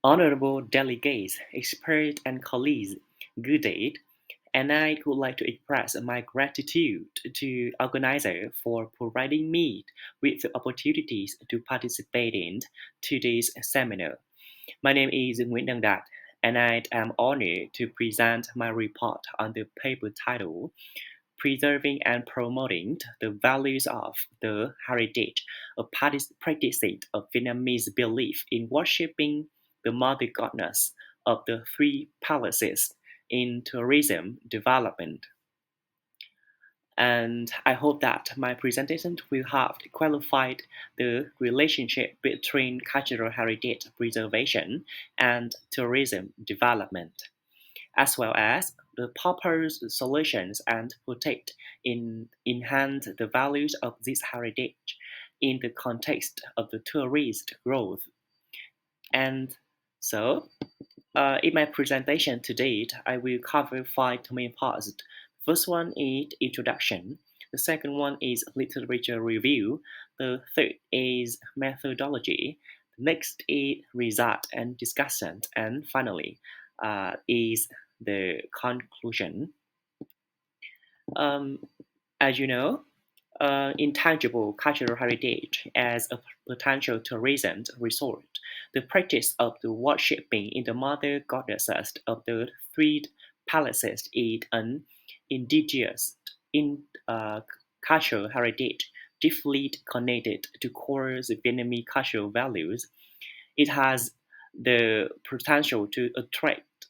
Honorable delegates, experts, and colleagues, good day, and I would like to express my gratitude to organizer for providing me with the opportunities to participate in today's seminar. My name is Nguyen, and I am honored to present my report on the paper titled Preserving and Promoting the Values of the Heritage, a practice of Vietnamese belief in worshipping the mother goddess of the three palaces in tourism development. And I hope that my presentation will have qualified the relationship between cultural heritage preservation and tourism development, as well as the proper solutions and protect in enhance the values of this heritage in the context of the tourist growth. And so, in my presentation today, I will cover five main parts. First one is introduction. The second one is literature review. The third is methodology. The next is result and discussion. And finally, is the conclusion. Um, as you know, intangible cultural heritage as a potential tourism resort. The practice of the worshipping in the mother goddesses of the three palaces is an indigenous in cultural heritage deeply connected to core Vietnamese cultural values. It has the potential to attract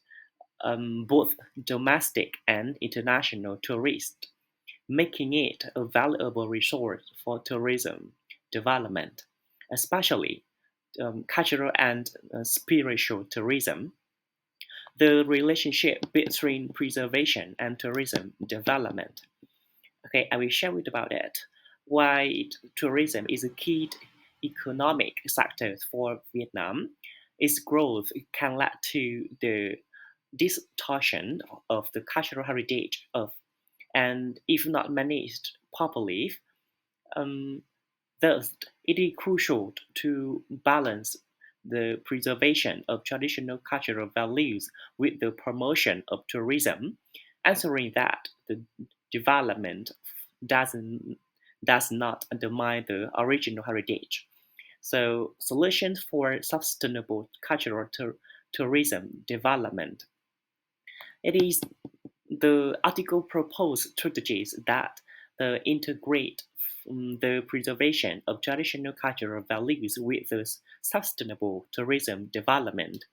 both domestic and international tourists, making it a valuable resource for tourism development, especially cultural and spiritual tourism. The relationship between preservation and tourism development. Okay, I will share with about it. Why tourism is a key economic sector for Vietnam. Its growth can lead to the distortion of the cultural heritage of, and if not managed properly, um, thus it is crucial to balance the preservation of traditional cultural values with the promotion of tourism, ensuring that the development doesn't does not undermine the original heritage. So, solutions for sustainable cultural tourism development. It is the article proposed strategies that integrate the preservation of traditional cultural values with the sustainable tourism development.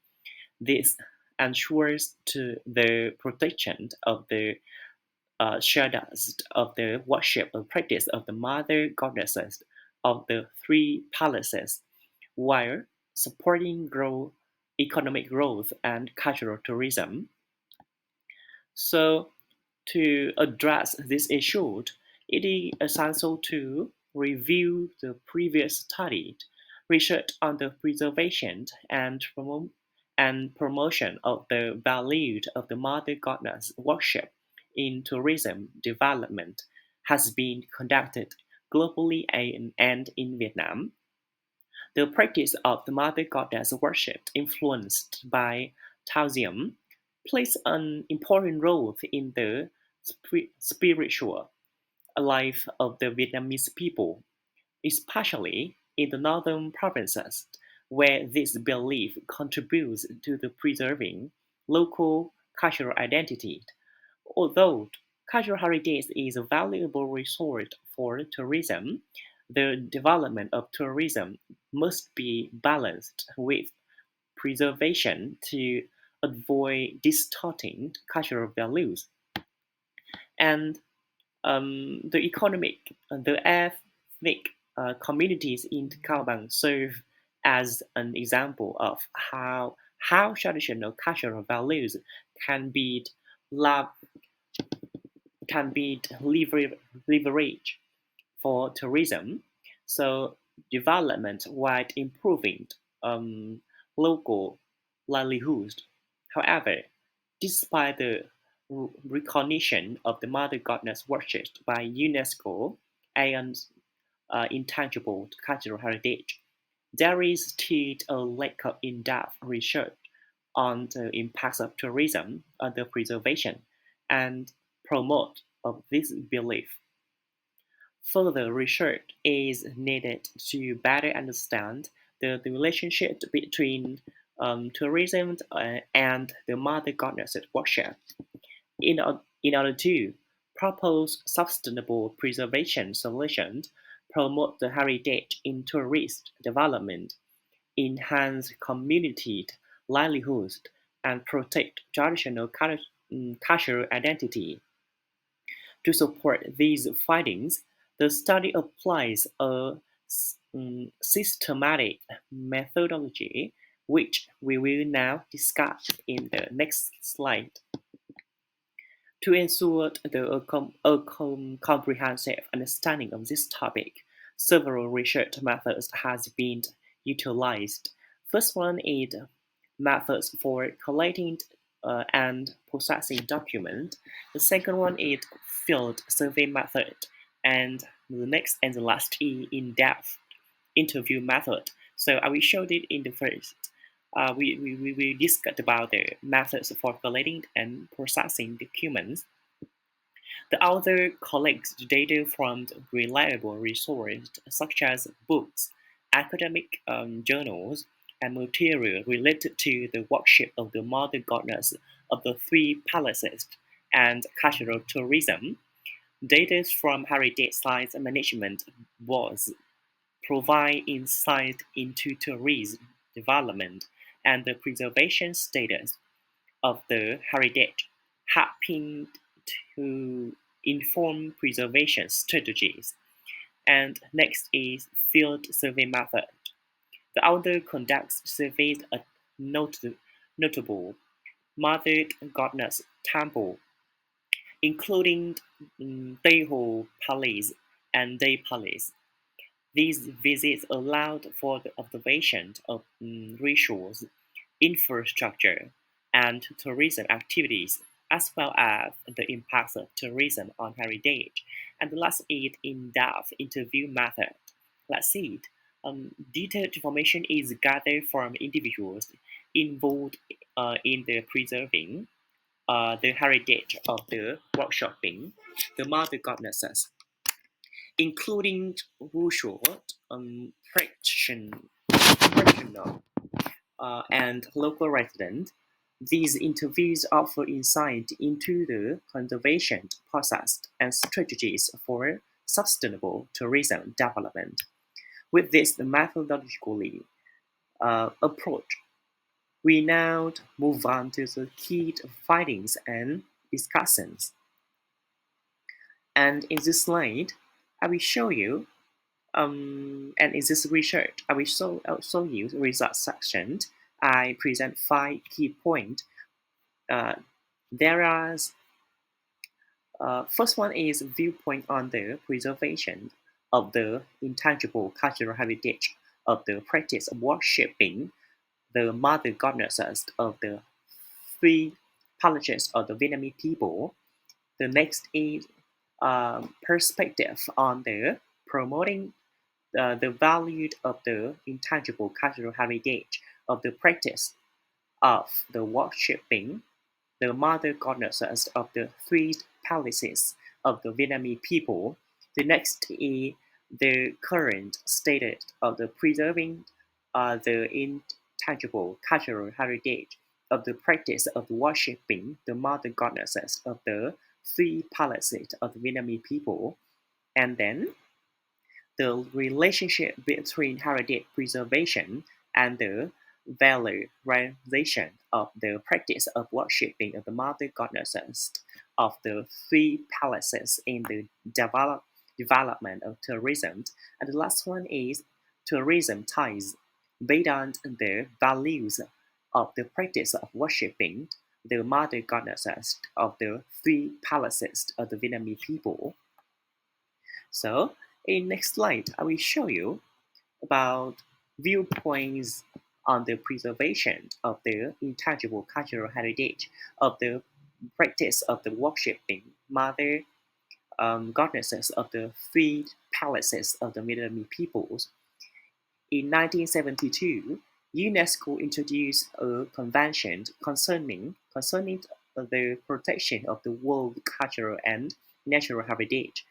This ensures to the protection of the shadows of the worship and practice of the mother goddesses of the three palaces, while supporting economic growth and cultural tourism. So, to address this issue, it is essential to review the previous studied research on the preservation and promotion of the value of the mother goddess worship in tourism development has been conducted globally and in Vietnam. The practice of the mother goddess worship, influenced by Taoism, plays an important role in the spiritual life of the Vietnamese people, especially in the northern provinces, where this belief contributes to the preserving local cultural identity. Although cultural heritage is a valuable resource for tourism, the development of tourism must be balanced with preservation to avoid distorting cultural values. And the ethnic communities in Cao Bang serve as an example of how traditional cultural values can be love can be leveraged for tourism. So development while improving um, local livelihoods. However, despite the recognition of the mother goddess worshipped by UNESCO as intangible cultural heritage, There is still a lack of in-depth research on the impacts of tourism on the preservation and promote of this belief. Further research is needed to better understand the relationship between tourism and the mother goddess worship. In order to propose sustainable preservation solutions, promote the heritage in tourist development, enhance community livelihoods, and protect traditional cultural identity. To support these findings, the study applies a systematic methodology, which we will now discuss in the next slide. To ensure comprehensive understanding of this topic, several research methods has been utilized. First one is methods for collecting and processing documents. The second one is field survey method, and the next and the last is in-depth interview method. So I will show it in the first. We discussed about the methods for collecting and processing documents. The author collects data from reliable resources such as books, academic journals, and material related to the worship of the mother goddess of the three palaces and cultural tourism. Data from heritage site management boards provide insight into tourism development and the preservation status of the heritage, helping to inform preservation strategies. And next is field survey method. The author conducts surveys at notable mother goddess temple, including Daeho Palace and Day Palace. These visits allowed for the observation of rituals, infrastructure, and tourism activities, as well as the impacts of tourism on heritage. And the last is in-depth interview method. Let's see it. Detailed information is gathered from individuals involved in the preserving the heritage of the workshopping, the mother goddesses, including visual practitioner and local residents. These interviews offer insight into the conservation process and strategies for sustainable tourism development. With this methodologically approach, we now move on to the key findings and discussions. And in this slide, I will show you and in this research, I will show you the results section. I present 5 key points. There are first one is viewpoint on the preservation of the intangible cultural heritage of the practice of worshipping the mother goddesses of the three palaces of the Vietnamese people. The next is perspective on the promoting the value of the intangible cultural heritage of the practice of the worshipping the mother goddesses of the three palaces of the Vietnamese people. The next is the current status of the preserving the intangible cultural heritage of the practice of worshipping the mother goddesses of the three palaces of the Vietnamese people. And then the relationship between heritage preservation and the valorization of the practice of worshipping of the mother goddesses of the three palaces in the development of tourism. And the last one is tourism ties based on the values of the practice of worshipping the mother goddesses of the three palaces of the Vietnamese people. So in next slide, I will show you about viewpoints on the preservation of the intangible cultural heritage of the practice of the worshipping mother goddesses of the three palaces of the Vietnamese peoples. In 1972, UNESCO introduced a convention concerning the protection of the world cultural and natural heritage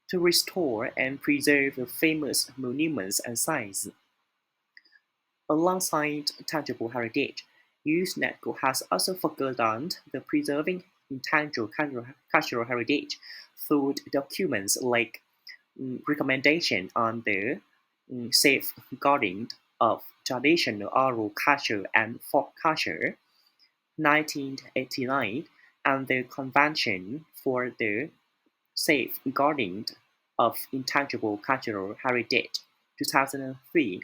to restore and preserve the famous monuments and sites. Alongside tangible heritage, UNESCO has also focused on the preserving intangible cultural heritage through documents like recommendation on the safeguarding of traditional oral culture and folk culture, 1989, and the Convention for the Safeguarding of Intangible Cultural Heritage, 2003.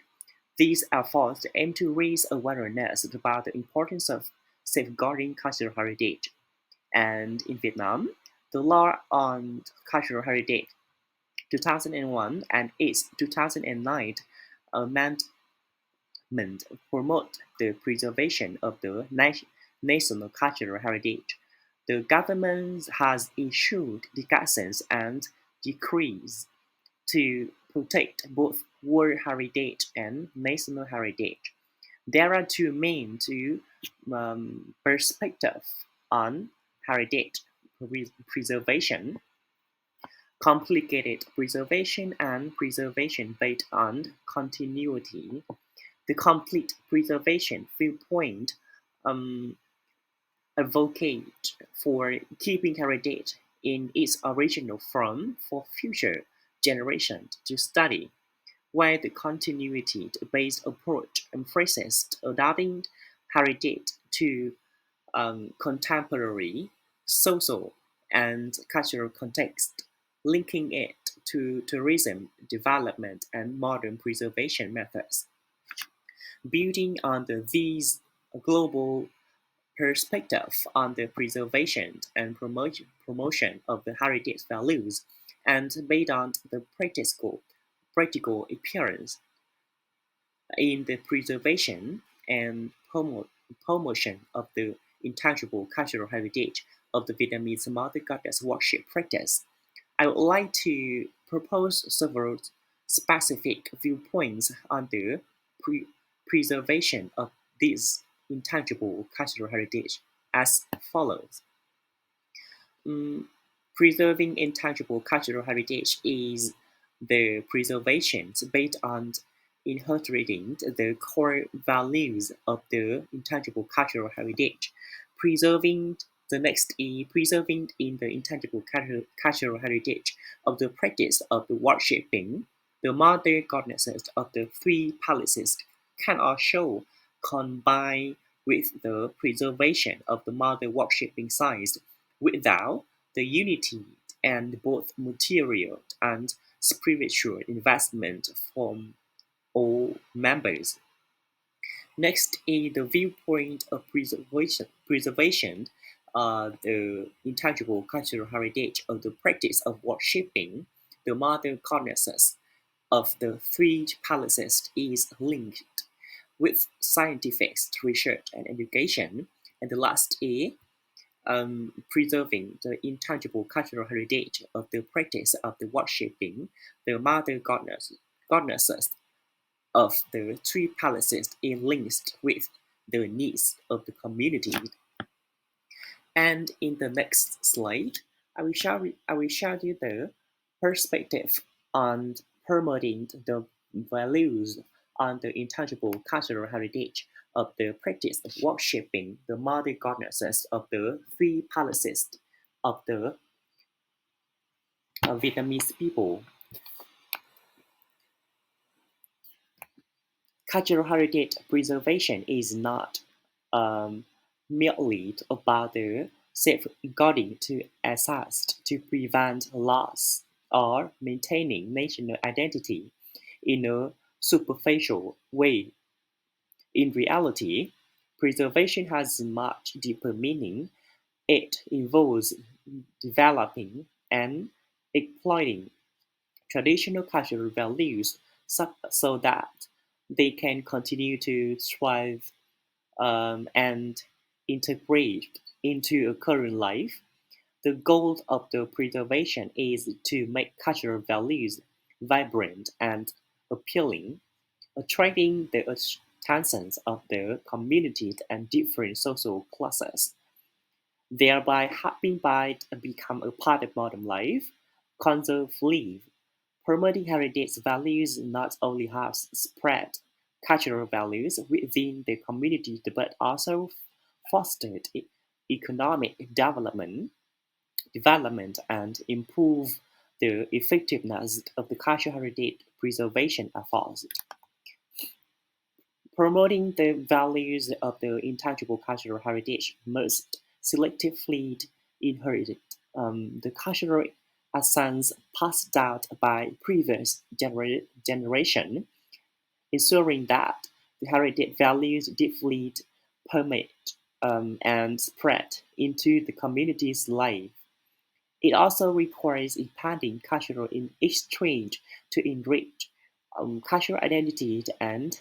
These efforts aim to raise awareness about the importance of safeguarding cultural heritage. And in Vietnam, the Law on Cultural Heritage 2001 and its 2009 amendment promote the preservation of the national cultural heritage. The government has issued declarations and decrees to protect both world heritage and national heritage. There are two main perspectives on heritage preservation: complicated preservation and preservation based on continuity. The complete preservation viewpoint um, advocate for keeping heritage in its original form for future generations to study, while the continuity-based approach emphasizes adapting heritage to contemporary social and cultural context, linking it to tourism development and modern preservation methods. Building on these global perspective on the preservation and promotion of the heritage values, and based on the practical appearance in the preservation and promotion of the intangible cultural heritage of the Vietnamese mother goddess worship practice. I would like to propose several specific viewpoints on the pre- preservation of this intangible cultural heritage as follows. Mm, Preserving intangible cultural heritage is the preservation based on inheriting the core values of the intangible cultural heritage. Preserving the next is preserving in the intangible cultural heritage of the practice of the worshipping the mother goddesses of the three palaces can also combine with the preservation of the mother worshipping sites without the unity and both material and spiritual investment from all members. Next is the viewpoint of preservation, the intangible cultural heritage of the practice of worshipping the mother goddesses of the three palaces is linked with scientific research and education. And the last is preserving the intangible cultural heritage of the practice of the worshipping the mother goddesses of the three palaces is linked with the needs of the community. And in the next slide, I will show you the perspective on promoting the values on the intangible cultural heritage of the practice of worshipping the mother goddesses of the three palaces of the Vietnamese people. Cultural heritage preservation is not um, merely about the safeguarding to access to prevent loss or maintaining national identity in a superficial way. In reality, preservation has much deeper meaning. It involves developing and exploiting traditional cultural values so that they can continue to thrive and integrate into a current life. The goal of the preservation is to make cultural values vibrant and appealing, attracting the attention of the community and different social classes, thereby helping by become a part of modern life. Conservatively, promoting heritage values not only helps spread cultural values within the community but also fostered economic development and improve the effectiveness of the cultural heritage preservation efforts. Promoting the values of the intangible cultural heritage must selectively inherit the cultural essence passed down by previous generation, ensuring that the heritage values deeply permeate and spread into the community's life. It also requires impanding cultural exchange to enrich cultural identity and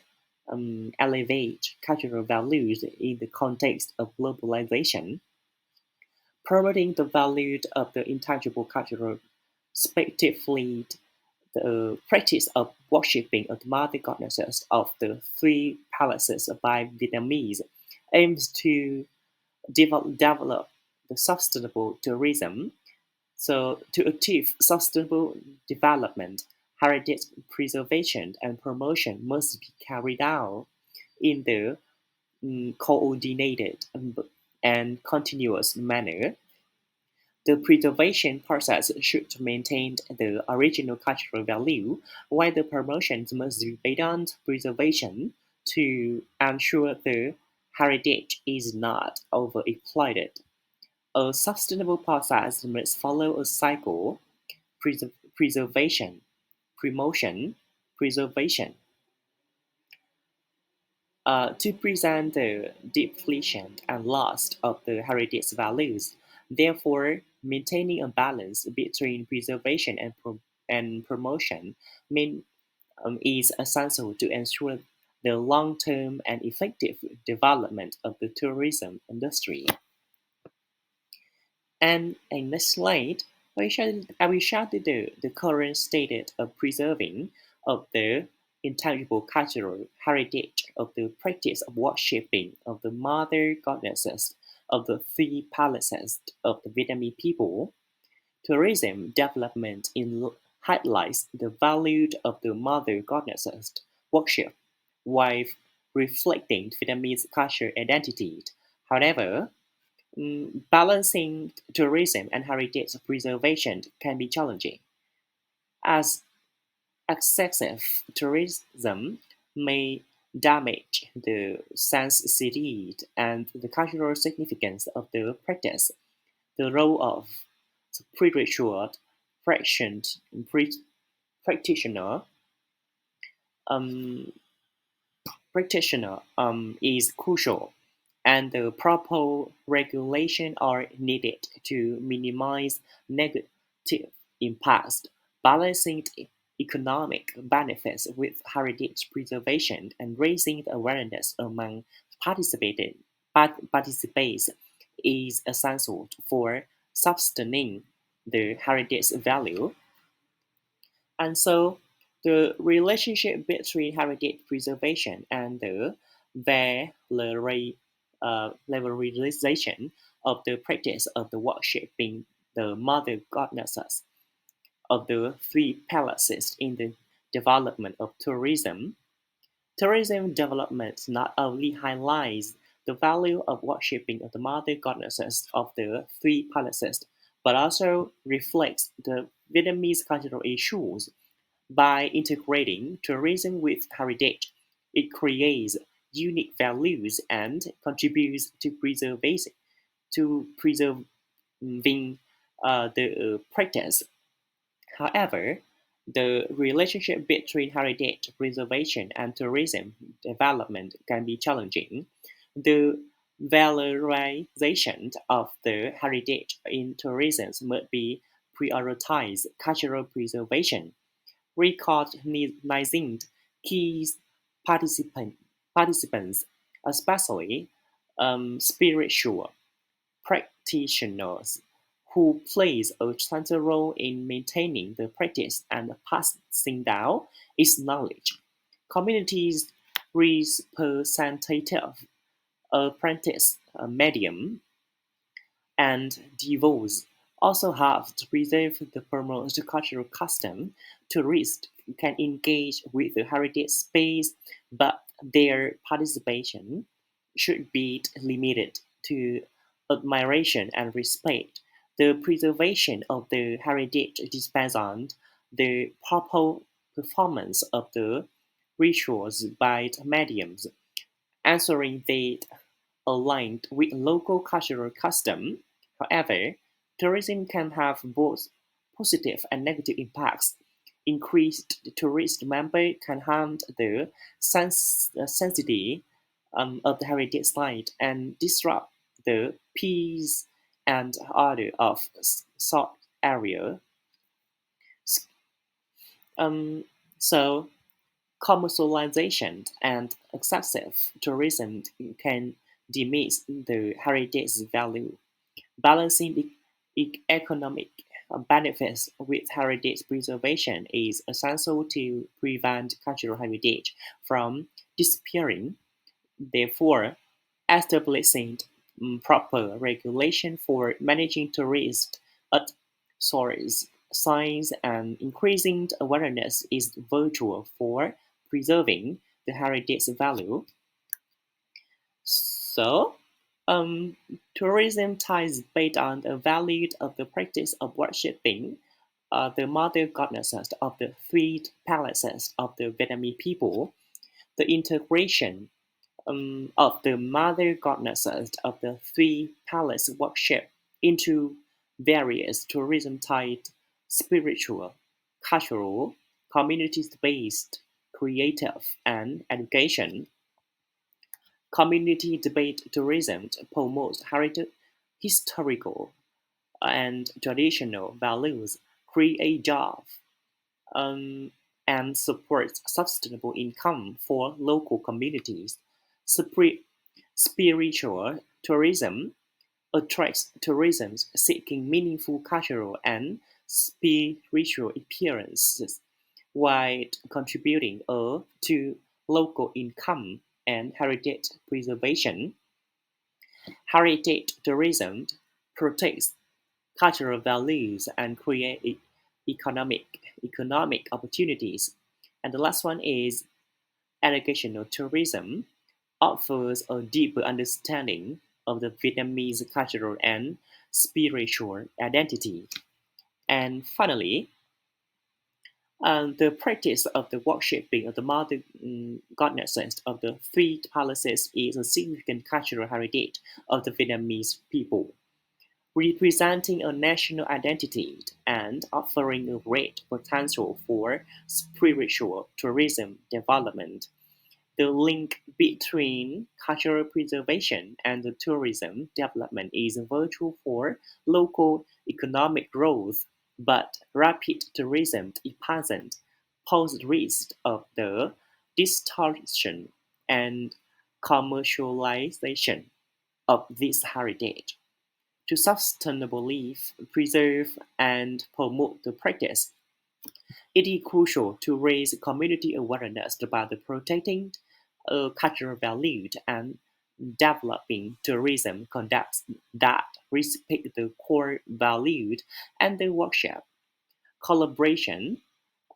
elevate cultural values in the context of globalization. Promoting the value of the intangible cultural respectively the practice of worshipping of the mother goddesses of the three palaces by Vietnamese aims to develop the sustainable tourism. So, to achieve sustainable development, heritage preservation and promotion must be carried out in the coordinated and continuous manner. The preservation process should maintain the original cultural value, while the promotions must be based on preservation to ensure the heritage is not overexploited. A sustainable process must follow a cycle: preservation, promotion, preservation, to prevent the depletion and loss of the heritage values. Therefore, maintaining a balance between preservation and promotion is essential to ensure the long-term and effective development of the tourism industry. And in this slide, I will show the current state of preserving of the intangible cultural heritage of the practice of worshipping of the mother goddesses of the three palaces of the Vietnamese people. Tourism development highlights the value of the mother goddesses worship while reflecting Vietnamese cultural identity. However, balancing tourism and heritage preservation can be challenging, as excessive tourism may damage the sensitivity and the cultural significance of the practice. The role of spiritual practitioner um, is crucial, and the proper regulation are needed to minimize negative impacts, balancing economic benefits with heritage preservation and raising the awareness among participants is essential for sustaining the heritage value. And so the relationship between heritage preservation and the valorization of the practice of the worshipping the mother goddesses of the three palaces in the development of tourism. Tourism development not only highlights the value of worshipping the mother goddesses of the three palaces, but also reflects the Vietnamese cultural issues. By integrating tourism with heritage, it creates unique values and contributes to preserving the practice. However, the relationship between heritage preservation and tourism development can be challenging. The valorization of the heritage in tourism must be prioritize cultural preservation, recognizing key participant, participants, especially spiritual practitioners, who plays a central role in maintaining the practice and passing down its knowledge. Communities representative, apprentice, medium, and devotees also have to preserve the promote cultural custom. Tourists can engage with the heritage space, but their participation should be limited to admiration and respect. The preservation of the heritage depends on the proper performance of the rituals by the mediums, ensuring they aligned with local cultural custom. However, tourism can have both positive and negative impacts. Increased tourist number can harm the sensitivity of the heritage site and disrupt the peace and order of sought area. Um, so commercialization and excessive tourism can diminish the heritage value. Balancing the economic benefits with heritage preservation is essential to prevent cultural heritage from disappearing. Therefore, establishing proper regulation for managing tourist at source signs and increasing awareness is vital for preserving the heritage value. So, um, tourism ties based on the value of the practice of worshipping the mother goddesses of the three palaces of the Vietnamese people. The integration of the mother goddesses of the three palace worship into various tourism-tied spiritual, cultural, community-based, creative, and education. Community debate tourism promotes heritage, historical, and traditional values, create jobs, um, and supports sustainable income for local communities. Spri- Spiritual tourism attracts tourism seeking meaningful cultural and spiritual experiences while contributing to local income and heritage preservation. Heritage tourism protects cultural values and create economic opportunities. And the last one is educational tourism offers a deeper understanding of the Vietnamese cultural and spiritual identity. And finally, the practice of the worshipping of the mother goddesses of the three palaces is a significant cultural heritage of the Vietnamese people, representing a national identity and offering a great potential for spiritual tourism development. The link between cultural preservation and the tourism development is vital for local economic growth, but rapid tourism presents pose risk of the distortion and commercialization of this heritage. To sustainably preserve and promote the practice, it is crucial to raise community awareness about the protecting cultural values and developing tourism conducts that respect the core values and the workshop. Collaboration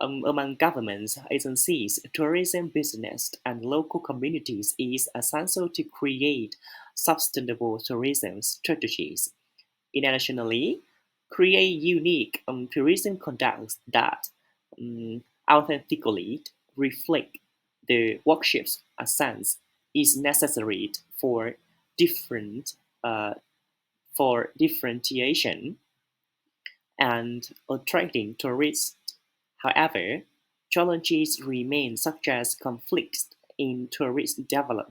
among governments, agencies, tourism business, and local communities is essential to create sustainable tourism strategies. Internationally, create unique tourism conducts that authentically reflect the worship's essence is necessary different uh, for differentiation and attracting tourists. However, challenges remain such as conflicts in tourist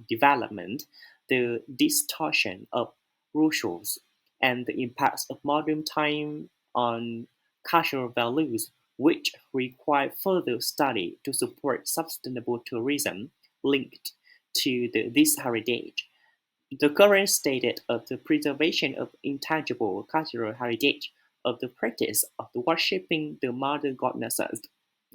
development, the distortion of rituals, and the impacts of modern time on cultural values, which require further study to support sustainable tourism linked to this heritage. The current state of the preservation of intangible cultural heritage of the practice of the worshipping the mother goddesses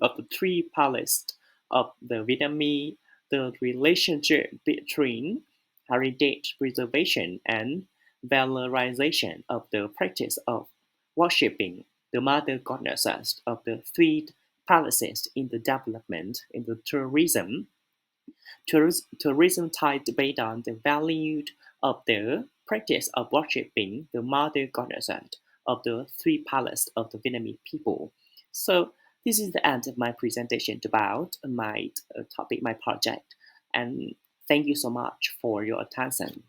of the three palaces of the Vietnamese, the relationship between heritage preservation and valorization of the practice of worshipping the mother goddesses of the three palaces in the development in the tourism tied debate on the value of the practice of worshipping the mother goddesses of the three palaces of the Vietnamese people. So this is the end of my presentation about my topic, my project, and thank you so much for your attention.